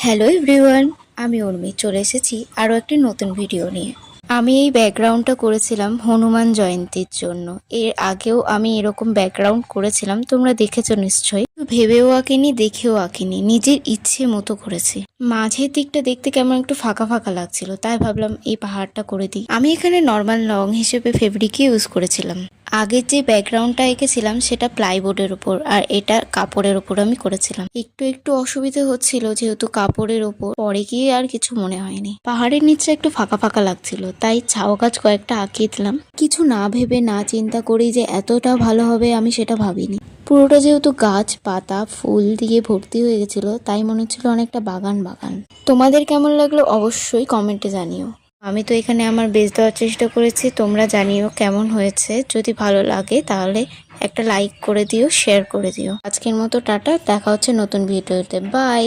Hello everyone, আমি উর্মি চলে এসেছি আরও একটি নতুন ভিডিও নিয়ে। আমি এই ব্যাকগ্রাউন্ডটা করেছিলাম হনুমান জয়ন্তীর জন্য। এর আগেও আমি এরকম ব্যাকগ্রাউন্ড করেছিলাম, তোমরা দেখেছো নিশ্চয়ই। ভেবেও আঁকিনি, দেখেও আঁকিনি, নিজের ইচ্ছে মতো করেছি। মাঝের দিকটা দেখতে কেমন একটু ফাঁকা ফাঁকা লাগছিল, তাই ভাবলাম এই পাহাড়টা করে দিই। আমি এখানে নর্মাল রং হিসেবে ফেব্রিকই ইউজ করেছিলাম। আগের যে ব্যাকগ্রাউন্ডটা এঁকেছিলাম সেটা প্লাইবোর্ডের উপর, আর এটা কাপড়ের উপর আমি করেছিলাম। একটু একটু অসুবিধা হচ্ছিল যেহেতু কাপড়ের উপর, পরে গিয়ে আর কিছু মনে হয়নি। পাহাড়ের নিচে একটু ফাঁকা ফাঁকা লাগছিল, তাই ছাও গাছ কয়েকটা আঁকিয়ে দিলাম। কিছু না ভেবে না চিন্তা করেই যে এতটা ভালো হবে আমি সেটা ভাবিনি। পুরোটা যেহেতু গাছ পাতা ফুল দিয়ে ভর্তি হয়ে গেছিল, তাই মনে হচ্ছিল অনেকটা বাগান বাগান। তোমাদের কেমন লাগলো অবশ্যই কমেন্টে জানিও। আমি তো এখানে আমার বেস্ট দেওয়ার চেষ্টা করেছি, তোমরা জানিও কেমন হয়েছে। যদি ভালো লাগে তাহলে একটা লাইক করে দিও, শেয়ার করে দিও। আজকের মতো টাটা, দেখা হচ্ছে নতুন ভিডিওতে। বাই।